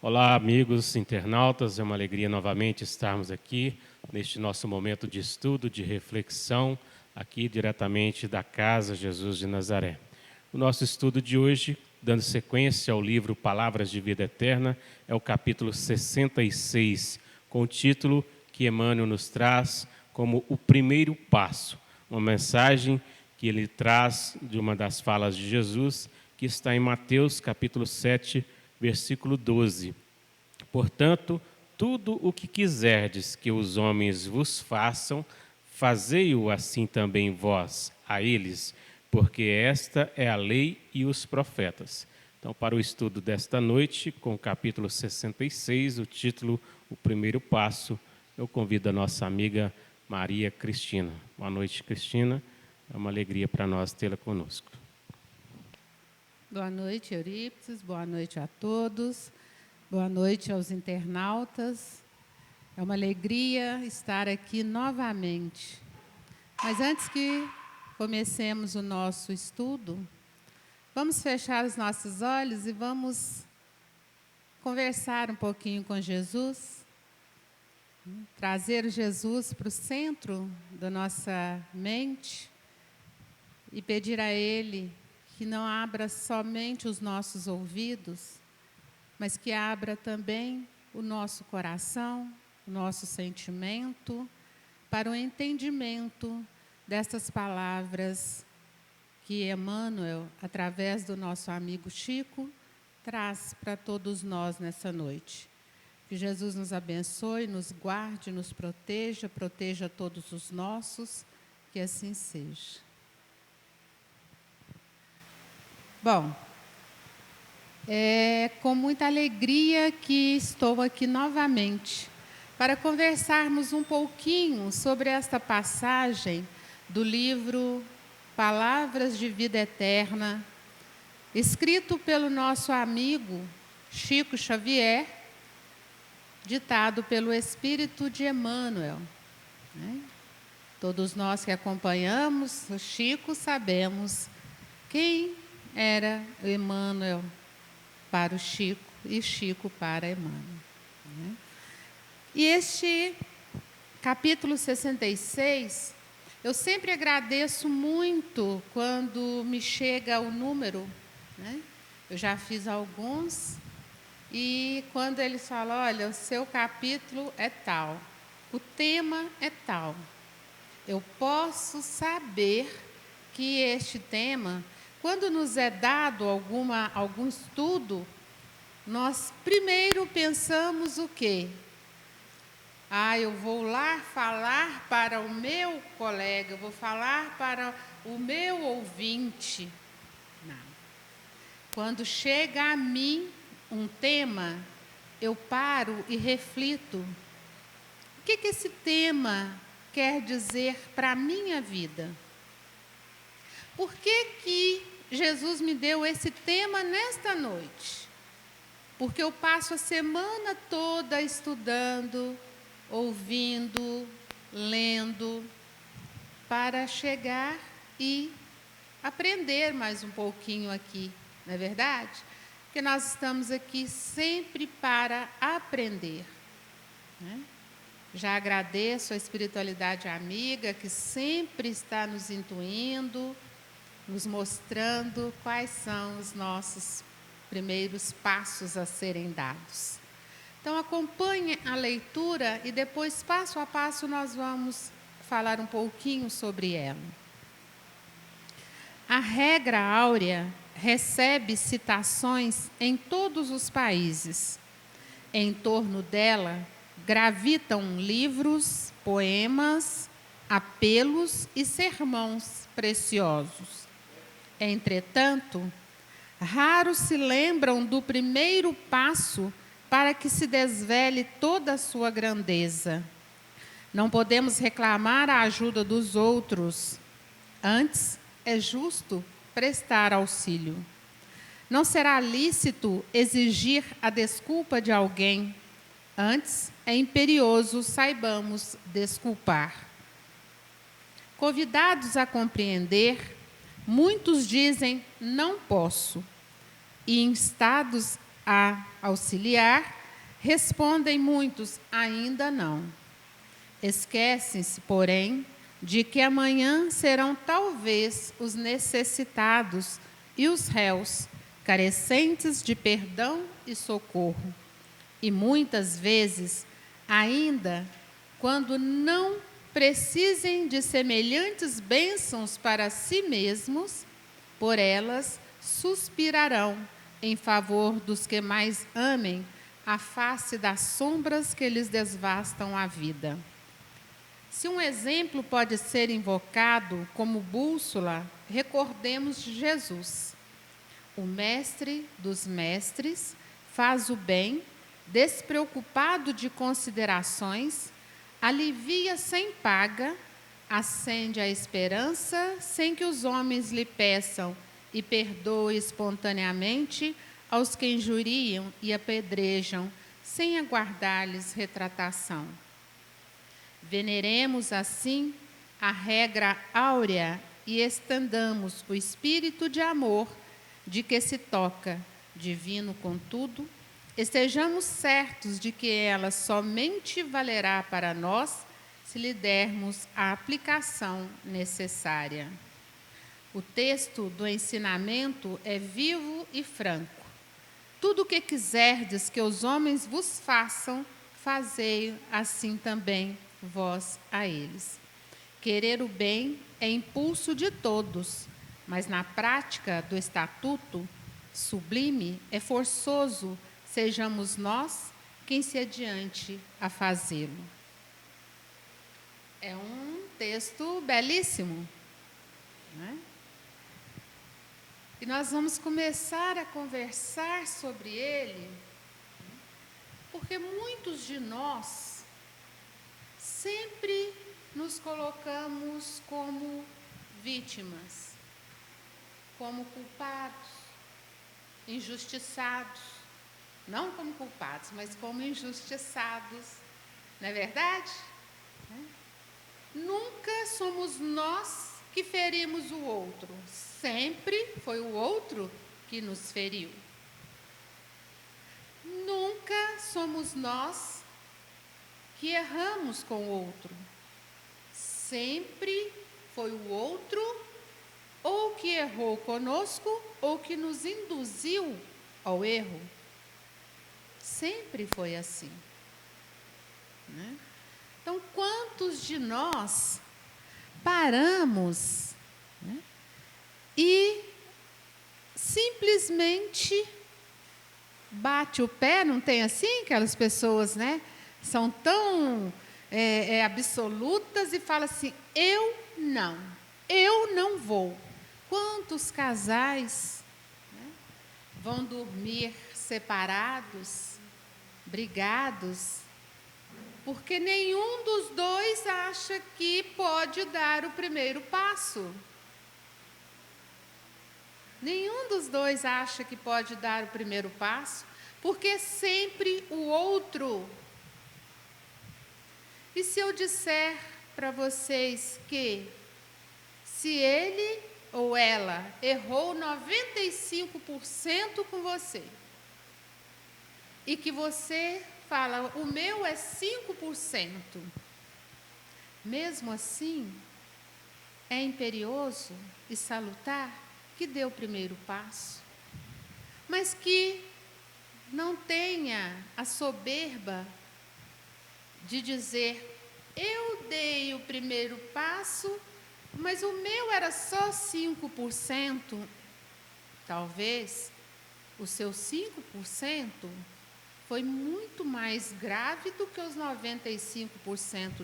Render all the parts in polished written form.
Olá, amigos internautas, é uma alegria novamente estarmos aqui neste nosso momento de estudo, de reflexão, aqui diretamente da Casa Jesus de Nazaré. O nosso estudo de hoje, dando sequência ao livro Palavras de Vida Eterna, é o capítulo 66, com o título que Emmanuel nos traz como o primeiro passo, uma mensagem que ele traz de uma das falas de Jesus, que está em Mateus capítulo 7, versículo 12. Portanto, tudo o que quiserdes que os homens vos façam, fazei-o assim também vós a eles, porque esta é a lei e os profetas. Então, para o estudo desta noite, com o capítulo 66, o título O Primeiro Passo, eu convido a nossa amiga Maria Cristina. Boa noite, Cristina. É uma alegria para nós tê-la conosco. Boa noite, Eurípides. Boa noite a todos. Boa noite aos internautas. É uma alegria estar aqui novamente. Mas antes que comecemos o nosso estudo, vamos fechar os nossos olhos e vamos conversar um pouquinho com Jesus, trazer Jesus para o centro da nossa mente e pedir a Ele que não abra somente os nossos ouvidos, mas que abra também o nosso coração, o nosso sentimento, para o entendimento destas palavras que Emmanuel, através do nosso amigo Chico, traz para todos nós nessa noite. Que Jesus nos abençoe, nos guarde, nos proteja, proteja todos os nossos, que assim seja. Bom, é com muita alegria que estou aqui novamente para conversarmos um pouquinho sobre esta passagem do livro Palavras de Vida Eterna, escrito pelo nosso amigo Chico Xavier, ditado pelo Espírito de Emmanuel, né? Todos nós que acompanhamos o Chico sabemos quem era Emmanuel para o Chico e Chico para Emmanuel, né? E este capítulo 66, eu sempre agradeço muito quando me chega o número, né? Eu já fiz alguns, e quando eles falam, olha, o seu capítulo é tal, o tema é tal, eu posso saber que este tema, quando nos é dado algum estudo, nós primeiro pensamos o quê? Eu vou lá falar para o meu colega, eu vou falar para o meu ouvinte. Não. Quando chega a mim um tema, eu paro e reflito. O que esse tema quer dizer para a minha vida? Por que Jesus me deu esse tema nesta noite? Porque eu passo a semana toda estudando, ouvindo, lendo, para chegar e aprender mais um pouquinho aqui, não é verdade? Porque nós estamos aqui sempre para aprender, né? Já agradeço a espiritualidade amiga que sempre está nos intuindo, nos mostrando quais são os nossos primeiros passos a serem dados. Então, acompanhe a leitura e depois, passo a passo, nós vamos falar um pouquinho sobre ela. A regra áurea recebe citações em todos os países. Em torno dela gravitam livros, poemas, apelos e sermões preciosos. Entretanto, raros se lembram do primeiro passo para que se desvele toda a sua grandeza. Não podemos reclamar a ajuda dos outros. Antes, é justo prestar auxílio. Não será lícito exigir a desculpa de alguém. Antes, é imperioso saibamos desculpar. Convidados a compreender, muitos dizem, não posso. E instados a auxiliar, Respondem muitos: ainda não. Esquecem-se, porém, de que amanhã serão talvez os necessitados e os réus, carecentes de perdão e socorro. E muitas vezes, ainda quando não precisem de semelhantes bênçãos para si mesmos, por elas suspirarão em favor dos que mais amem a face das sombras que lhes devastam a vida. Se um exemplo pode ser invocado como bússola, recordemos Jesus. O mestre dos mestres faz o bem, despreocupado de considerações, alivia sem paga, acende a esperança sem que os homens lhe peçam e perdoa espontaneamente aos que injuriam e apedrejam, sem aguardar-lhes retratação. Veneremos, assim, a regra áurea e estendamos o espírito de amor de que se toca, divino contudo, estejamos certos de que ela somente valerá para nós se lhe dermos a aplicação necessária. O texto do ensinamento é vivo e franco. Tudo o que quiserdes que os homens vos façam, fazei assim também vós a eles. Querer o bem é impulso de todos, mas na prática do estatuto sublime é forçoso sejamos nós quem se adiante a fazê-lo. É um texto belíssimo, né? E nós vamos começar a conversar sobre ele, porque muitos de nós sempre nos colocamos como vítimas, como culpados, injustiçados. Não como culpados, mas como injustiçados. Não é verdade? Nunca somos nós que ferimos o outro. Sempre foi o outro que nos feriu. Nunca somos nós que erramos com o outro. Sempre foi o outro ou que errou conosco ou que nos induziu ao erro. Sempre foi assim, né? Então, quantos de nós paramos, né, e simplesmente bate o pé, não tem assim? Aquelas pessoas, né, são tão absolutas e falam assim, eu não vou. Quantos casais, né, vão dormir separados, brigados, porque nenhum dos dois acha que pode dar o primeiro passo. Nenhum dos dois acha que pode dar o primeiro passo, porque sempre o outro. E se eu disser para vocês que se ele ou ela errou 95% com você, e que você fala, o meu é 5%. Mesmo assim, é imperioso e salutar que dê o primeiro passo, mas que não tenha a soberba de dizer, eu dei o primeiro passo, mas o meu era só 5%. Talvez o seu 5% foi muito mais grave do que os 95%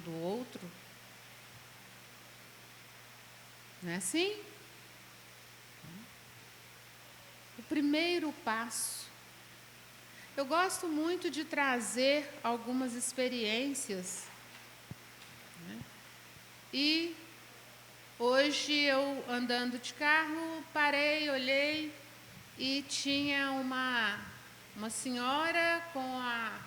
do outro. Não é assim? O primeiro passo. Eu gosto muito de trazer algumas experiências, né? E hoje eu, andando de carro, parei, olhei e tinha uma senhora com a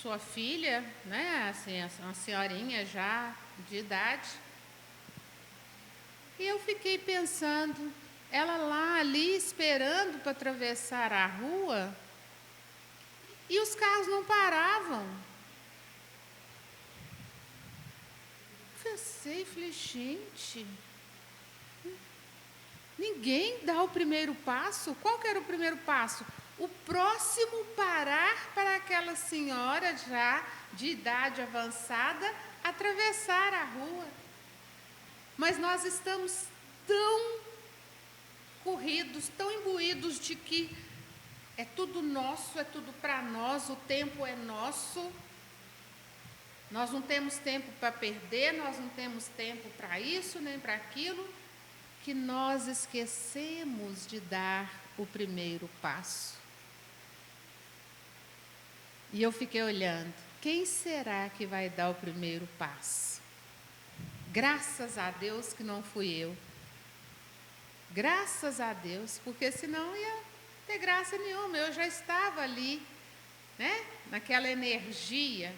sua filha, né, assim, uma senhorinha já de idade. E eu fiquei pensando, ela lá ali esperando para atravessar a rua, e os carros não paravam. Pensei, falei, gente, ninguém dá o primeiro passo. Qual que era o primeiro passo? O próximo parar para aquela senhora já de idade avançada atravessar a rua. Mas nós estamos tão corridos, tão imbuídos de que é tudo nosso, é tudo para nós, o tempo é nosso. Nós não temos tempo para perder, nós não temos tempo para isso nem para aquilo, que nós esquecemos de dar o primeiro passo. E eu fiquei olhando, quem será que vai dar o primeiro passo? Graças a Deus que não fui eu. Graças a Deus, porque senão não ia ter graça nenhuma. Eu já estava ali, né, naquela energia.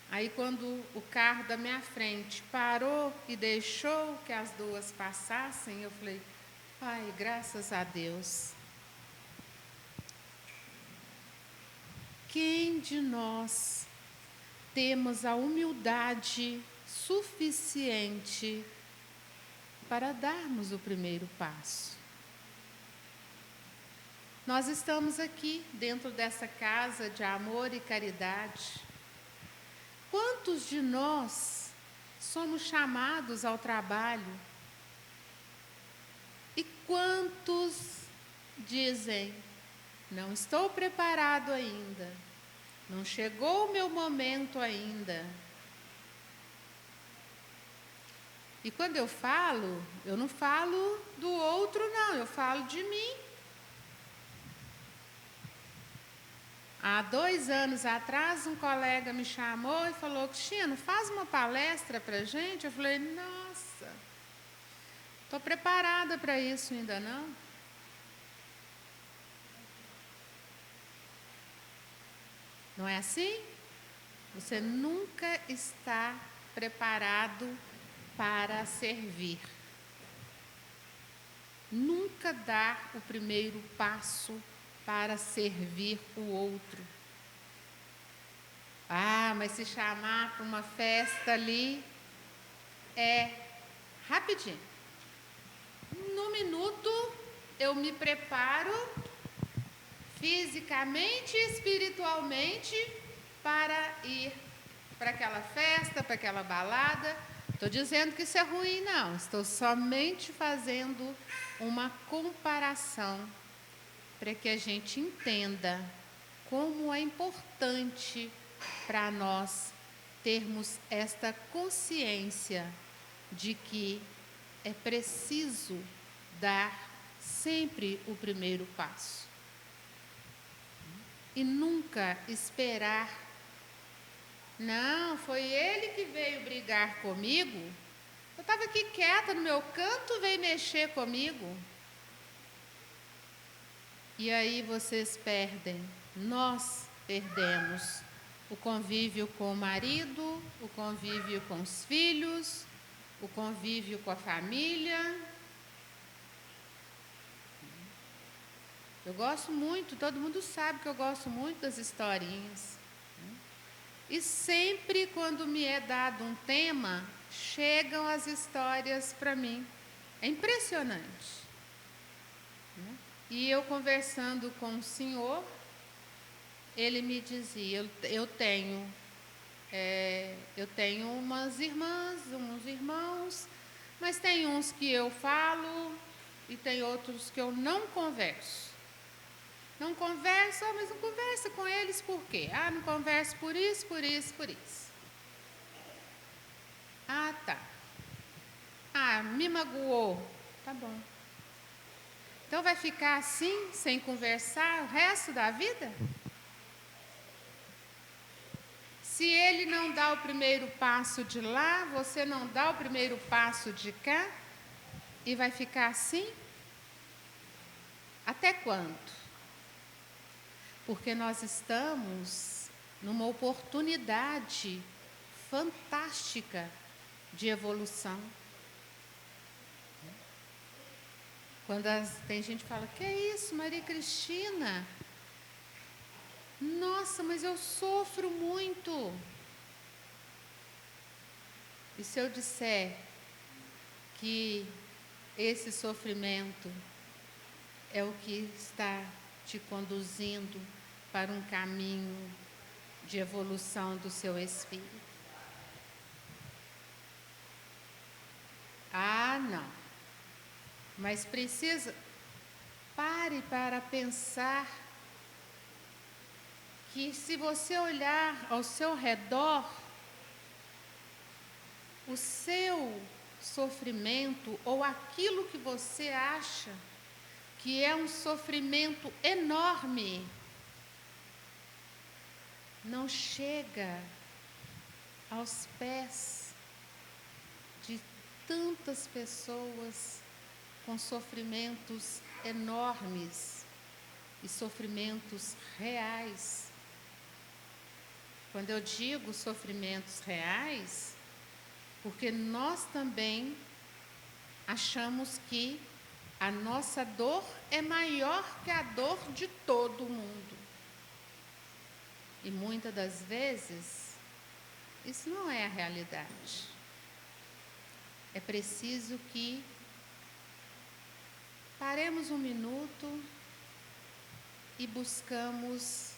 Aí quando o carro da minha frente parou e deixou que as duas passassem, eu falei, ai, graças a Deus. Quem de nós temos a humildade suficiente para darmos o primeiro passo? Nós estamos aqui dentro dessa casa de amor e caridade. Quantos de nós somos chamados ao trabalho? E quantos dizem, não estou preparado ainda, não chegou o meu momento ainda. E quando eu não falo do outro não, eu falo de mim. Há 2 anos atrás, um colega me chamou e falou, Cristina, faz uma palestra para a gente. Eu falei, nossa, estou preparada para isso ainda não. Não é assim? Você nunca está preparado para servir. Nunca dar o primeiro passo para servir o outro. Ah, mas se chamar para uma festa ali, é rapidinho. No minuto, eu me preparo fisicamente e espiritualmente para ir para aquela festa, para aquela balada. Estou dizendo que isso é ruim, não. Estou somente fazendo uma comparação para que a gente entenda como é importante para nós termos esta consciência de que é preciso dar sempre o primeiro passo. E nunca esperar, não, foi ele que veio brigar comigo, eu estava aqui quieta no meu canto, veio mexer comigo. E aí vocês perdem, nós perdemos o convívio com o marido, o convívio com os filhos, o convívio com a família. Eu gosto muito, todo mundo sabe que eu gosto muito das historinhas. E sempre quando me é dado um tema, chegam as histórias para mim. É impressionante. E eu conversando com o senhor, ele me dizia, eu tenho umas irmãs, uns irmãos, mas tem uns que eu falo e tem outros que eu não converso. Não converso, mas não conversa com eles por quê? Ah, não converso por isso, por isso, por isso. Ah, tá. Ah, me magoou. Tá bom. Então vai ficar assim, sem conversar, o resto da vida? Se ele não dá o primeiro passo de lá, você não dá o primeiro passo de cá, e vai ficar assim? Até quando? Porque nós estamos numa oportunidade fantástica de evolução. Quando tem gente que fala, que é isso, Maria Cristina? Nossa, mas eu sofro muito. E se eu disser que esse sofrimento é o que está te conduzindo para um caminho de evolução do seu espírito? Ah, não. Mas precisa, pare para pensar que se você olhar ao seu redor, o seu sofrimento ou aquilo que você acha que é um sofrimento enorme, não chega aos pés de tantas pessoas com sofrimentos enormes e sofrimentos reais. Quando eu digo sofrimentos reais, porque nós também achamos que a nossa dor é maior que a dor de todo mundo. E muitas das vezes, isso não é a realidade. É preciso que paremos um minuto e buscamos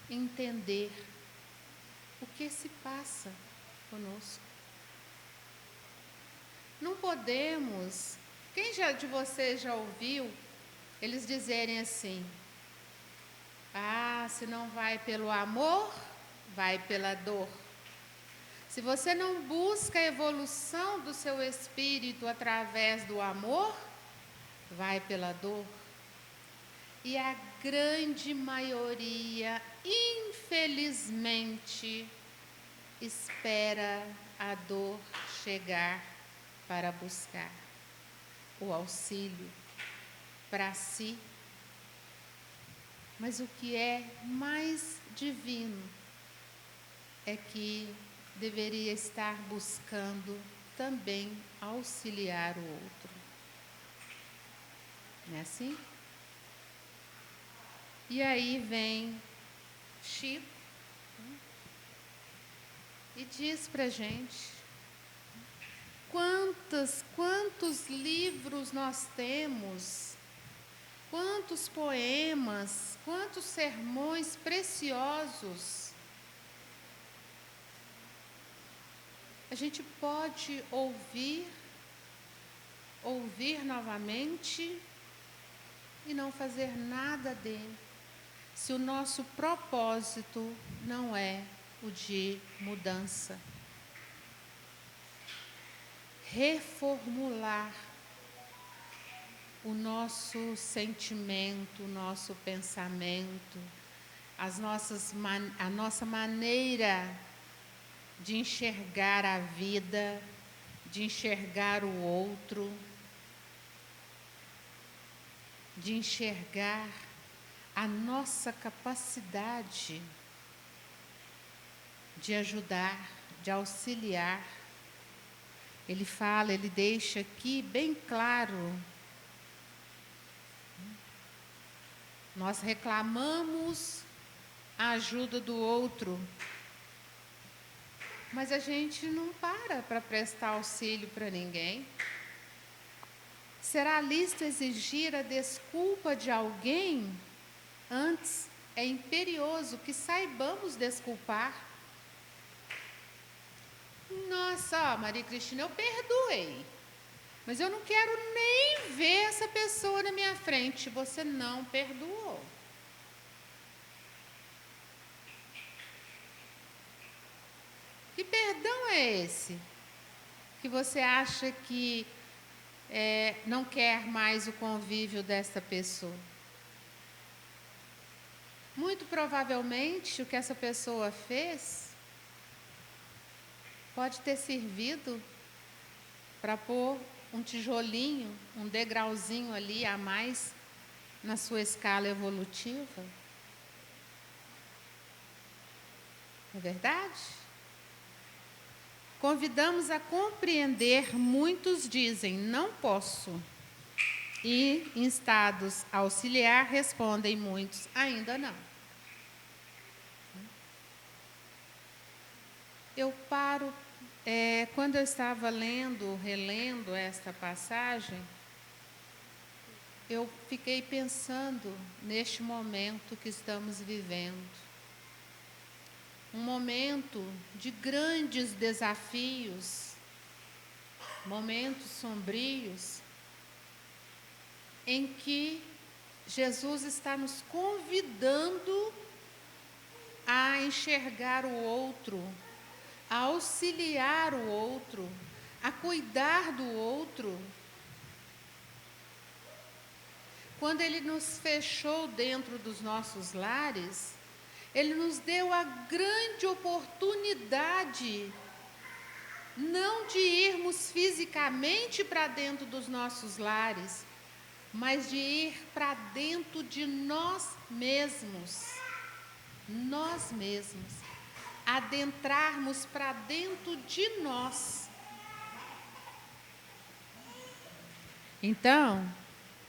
entender o que se passa conosco. Não podemos, quem de vocês já ouviu eles dizerem assim: ah, se não vai pelo amor, vai pela dor. Se você não busca a evolução do seu espírito através do amor, vai pela dor. E a grande maioria, infelizmente, espera a dor chegar para buscar o auxílio para si. Mas o que é mais divino é que deveria estar buscando também auxiliar o outro. Não é assim? E aí vem Chico e diz para a gente quantos livros nós temos, quantos poemas, quantos sermões preciosos a gente pode ouvir novamente e não fazer nada dele, se o nosso propósito não é o de mudança. Reformular o nosso sentimento, o nosso pensamento, a nossa maneira de enxergar a vida, de enxergar o outro, de enxergar a nossa capacidade de ajudar, de auxiliar. Ele deixa aqui bem claro. Nós reclamamos a ajuda do outro, mas a gente não para prestar auxílio para ninguém. Será lícito exigir a desculpa de alguém? Antes, é imperioso que saibamos desculpar. Nossa, Maria Cristina, eu perdoei, mas eu não quero nem ver essa pessoa na minha frente. Você não perdoou. Que perdão é esse? Que você acha que não quer mais o convívio dessa pessoa? Muito provavelmente o que essa pessoa fez pode ter servido para pôr um tijolinho, um degrauzinho ali a mais na sua escala evolutiva. Não é verdade? Convidamos a compreender, muitos dizem, não posso. E, instados a auxiliar, respondem muitos, ainda não. eu paro, quando eu estava relendo esta passagem, eu fiquei pensando neste momento que estamos vivendo. Um momento de grandes desafios, momentos sombrios, em que Jesus está nos convidando a enxergar o outro, a auxiliar o outro, a cuidar do outro. Quando Ele nos fechou dentro dos nossos lares, Ele nos deu a grande oportunidade, não de irmos fisicamente para dentro dos nossos lares, mas de ir para dentro de nós mesmos, adentrarmos para dentro de nós. Então,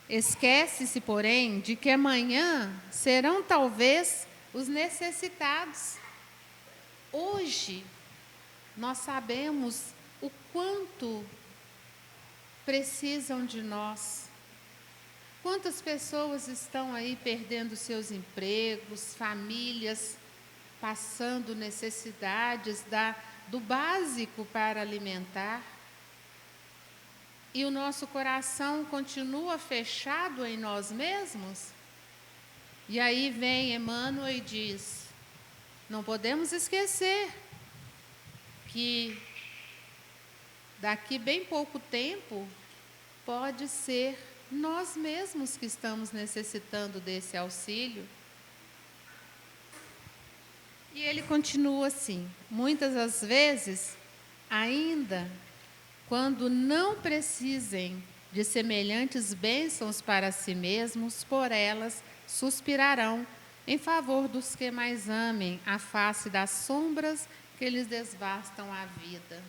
esquece-se, porém, de que amanhã serão talvez os necessitados. Hoje, nós sabemos o quanto precisam de nós. Quantas pessoas estão aí perdendo seus empregos, famílias passando necessidades do básico para alimentar. E o nosso coração continua fechado em nós mesmos? E aí vem Emmanuel e diz: não podemos esquecer que daqui bem pouco tempo pode ser nós mesmos que estamos necessitando desse auxílio. E ele continua assim: muitas das vezes, ainda quando não precisem de semelhantes bênçãos para si mesmos, por elas suspirarão em favor dos que mais amem a face das sombras que lhes devastam a vida.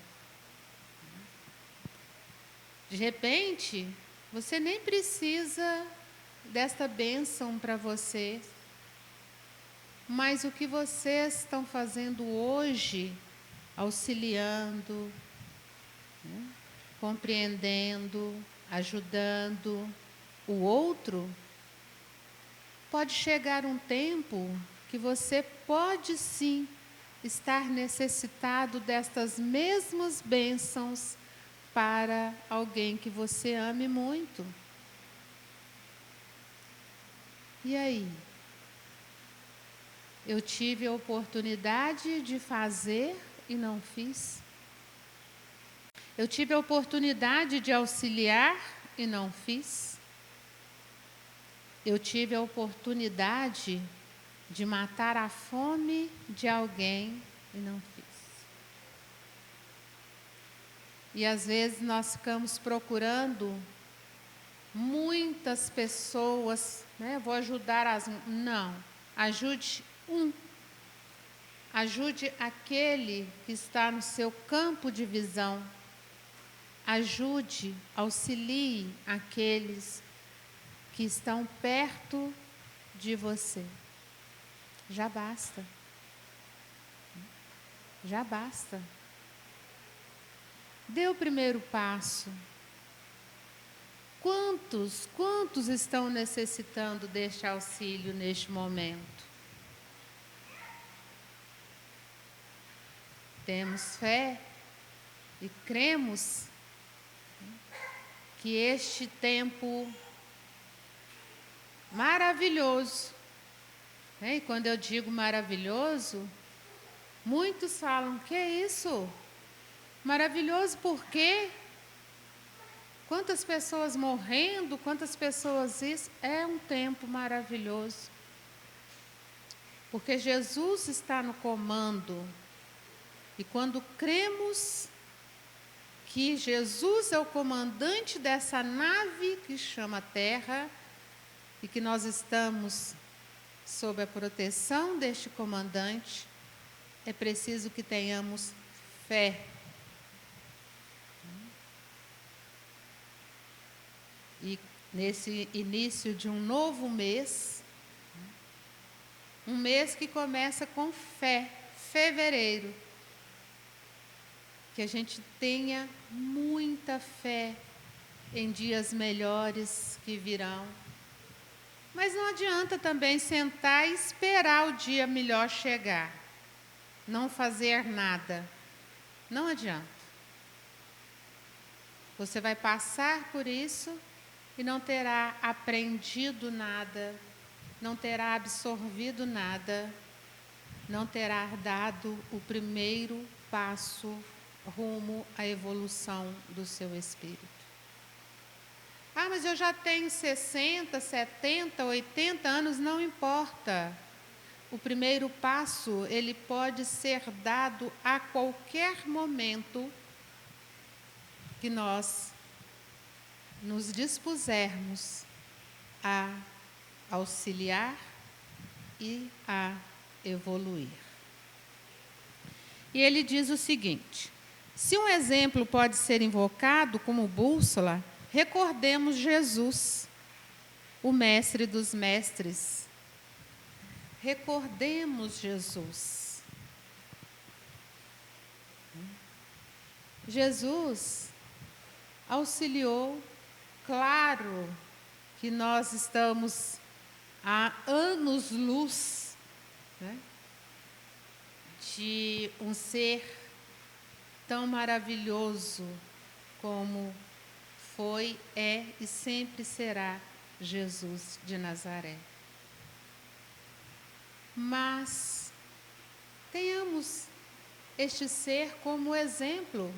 De repente, você nem precisa desta bênção para você, mas o que vocês estão fazendo hoje, auxiliando, compreendendo, ajudando o outro, pode chegar um tempo que você pode sim estar necessitado destas mesmas bênçãos para alguém que você ame muito. E aí? Eu tive a oportunidade de fazer e não fiz. Eu tive a oportunidade de auxiliar e não fiz. Eu tive a oportunidade de matar a fome de alguém e não fiz. E às vezes nós ficamos procurando muitas pessoas, vou ajudar as... Não, ajude um. Ajude aquele que está no seu campo de visão. Ajude, auxilie aqueles que estão perto de você. Já basta. Já basta. Dê o primeiro passo. Quantos estão necessitando deste auxílio neste momento? Temos fé e cremos que este tempo maravilhoso, e quando eu digo maravilhoso, muitos falam: que é isso? Maravilhoso por quê? Quantas pessoas morrendo, quantas pessoas isso? É um tempo maravilhoso. Porque Jesus está no comando. E quando cremos que Jesus é o comandante dessa nave que chama Terra, e que nós estamos sob a proteção deste comandante, é preciso que tenhamos fé. E nesse início de um novo mês, um mês que começa com fé, fevereiro, que a gente tenha muita fé em dias melhores que virão. Mas não adianta também sentar e esperar o dia melhor chegar. Não fazer nada. Não adianta. Você vai passar por isso e não terá aprendido nada, não terá absorvido nada, não terá dado o primeiro passo rumo à evolução do seu espírito. Ah, mas eu já tenho 60, 70, 80 anos, não importa. O primeiro passo, ele pode ser dado a qualquer momento que nós nos dispusermos a auxiliar e a evoluir. E ele diz o seguinte: se um exemplo pode ser invocado como bússola, recordemos Jesus, o mestre dos mestres. Recordemos Jesus. Jesus auxiliou, claro que nós estamos há anos-luz, né, de um ser tão maravilhoso como foi, é e sempre será Jesus de Nazaré. Mas tenhamos este ser como exemplo.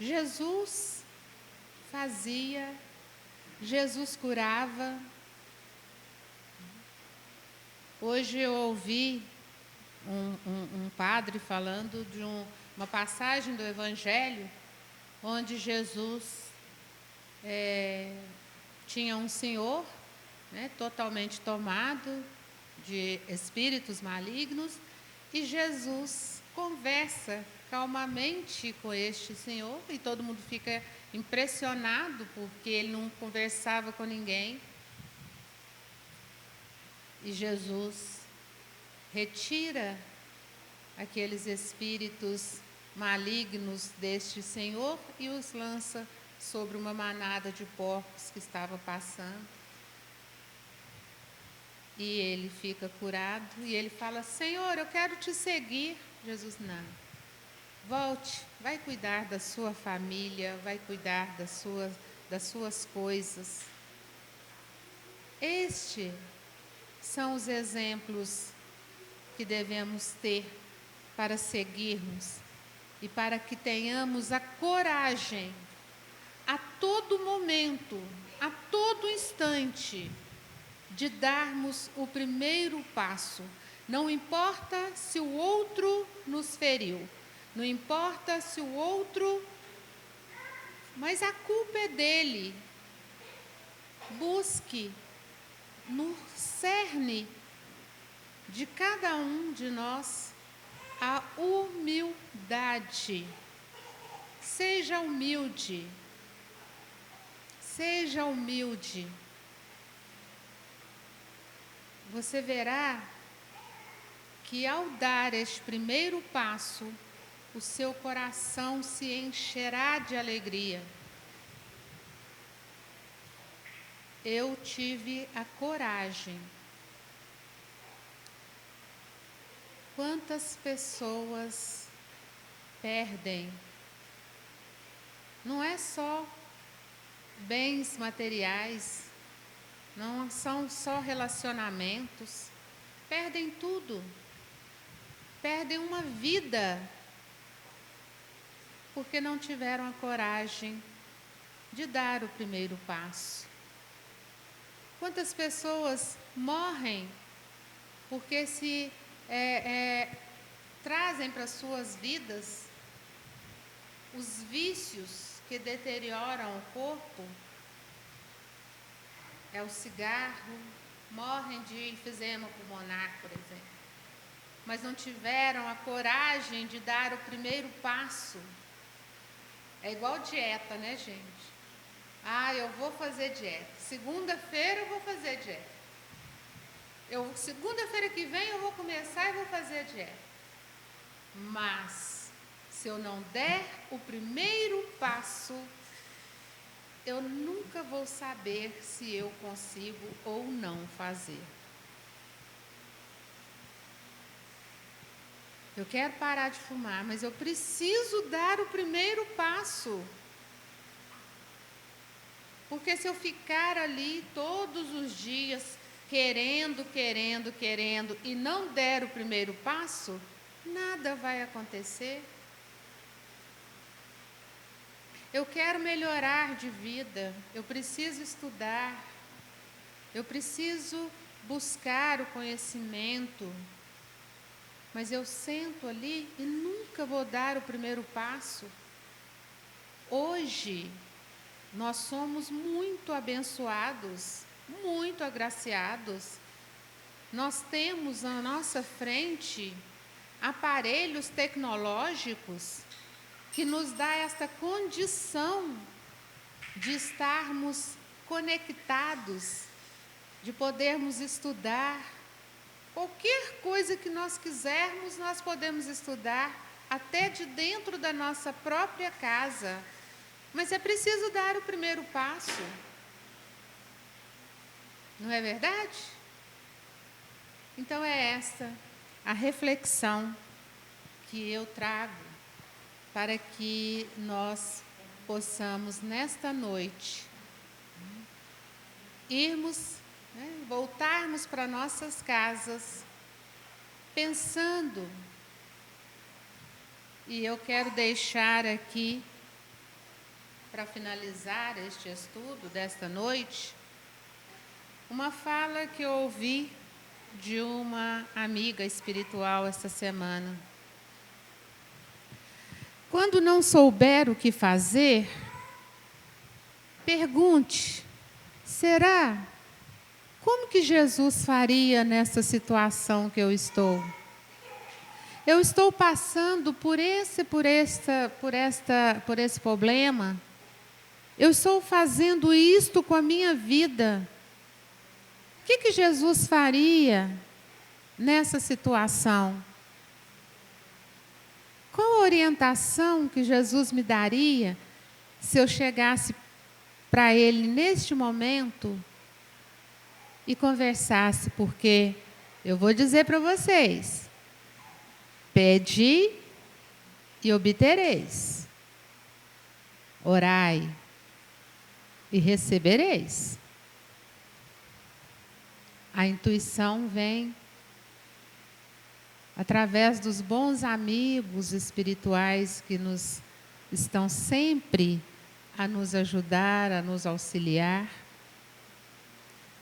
Jesus fazia, Jesus curava. Hoje eu ouvi um padre falando de uma passagem do Evangelho onde Jesus tinha um senhor, né, totalmente tomado de espíritos malignos, e Jesus conversa calmamente com este senhor, e todo mundo fica impressionado porque ele não conversava com ninguém. E Jesus retira aqueles espíritos malignos deste senhor e os lança sobre uma manada de porcos que estava passando. E ele fica curado e ele fala: Senhor, eu quero te seguir. Jesus: não, volte, vai cuidar da sua família, vai cuidar das suas coisas. Estes são os exemplos que devemos ter para seguirmos e para que tenhamos a coragem, a todo momento, a todo instante, de darmos o primeiro passo. Não importa se o outro nos feriu, não importa se o outro... Mas a culpa é dele. Busque no cerne de cada um de nós a humildade. Seja humilde. Seja humilde. Você verá que ao dar este primeiro passo, o seu coração se encherá de alegria. Eu tive a coragem. Quantas pessoas perdem? Não é só bens materiais, não são só relacionamentos, perdem tudo, perdem uma vida, porque não tiveram a coragem de dar o primeiro passo. Quantas pessoas morrem porque se trazem para suas vidas os vícios que deterioram o corpo? É o cigarro, morrem de enfisema pulmonar, por exemplo, mas não tiveram a coragem de dar o primeiro passo. É igual dieta, né, gente? Ah, eu vou fazer dieta. Segunda-feira eu vou fazer dieta. Segunda-feira que vem eu vou começar e vou fazer dieta. Mas Se eu não der o primeiro passo, eu nunca vou saber se eu consigo ou não fazer. Eu quero parar de fumar, mas eu preciso dar o primeiro passo. Porque se eu ficar ali todos os dias querendo e não der o primeiro passo, nada vai acontecer. Eu quero melhorar de vida, eu preciso estudar, eu preciso buscar o conhecimento, mas eu sento ali e nunca vou dar o primeiro passo. Hoje, nós somos muito abençoados, muito agraciados. Nós temos à nossa frente aparelhos tecnológicos que nos dá esta condição de estarmos conectados, de podermos estudar. Qualquer coisa que nós quisermos, nós podemos estudar, até de dentro da nossa própria casa. Mas é preciso dar o primeiro passo. Não é verdade? Então é essa a reflexão que eu trago para que nós possamos, nesta noite, voltarmos para nossas casas, pensando, e eu quero deixar aqui, para finalizar este estudo desta noite, uma fala que eu ouvi de uma amiga espiritual esta semana. Quando não souber o que fazer, pergunte: será? Como que Jesus faria nessa situação que eu estou? Eu estou passando por esse problema. Eu estou fazendo isto com a minha vida. O que Jesus faria nessa situação? Qual a orientação que Jesus me daria se eu chegasse para Ele neste momento e conversasse? Porque eu vou dizer para vocês: pedi e obtereis, orai e recebereis. A intuição vem através dos bons amigos espirituais que nos estão sempre a nos ajudar, a nos auxiliar.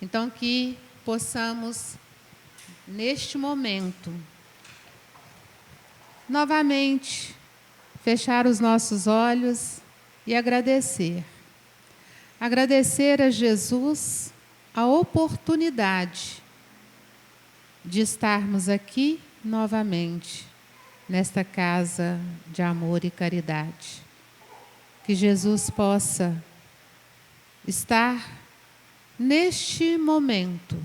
Então, que possamos, neste momento, novamente, fechar os nossos olhos e agradecer. Agradecer a Jesus a oportunidade de estarmos aqui novamente, nesta casa de amor e caridade. Que Jesus possa estar neste momento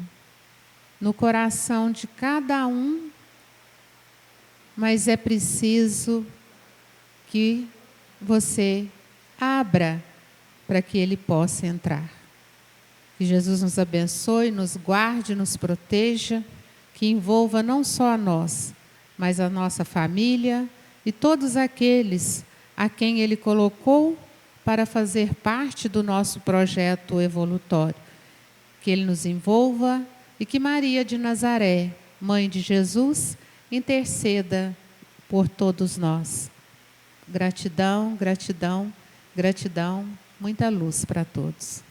no coração de cada um, mas é preciso que você abra para que Ele possa entrar. Que Jesus nos abençoe, nos guarde, nos proteja, que envolva não só a nós, mas a nossa família e todos aqueles a quem Ele colocou para fazer parte do nosso projeto evolutório. Que Ele nos envolva e que Maria de Nazaré, Mãe de Jesus, interceda por todos nós. Gratidão, gratidão, gratidão, muita luz para todos.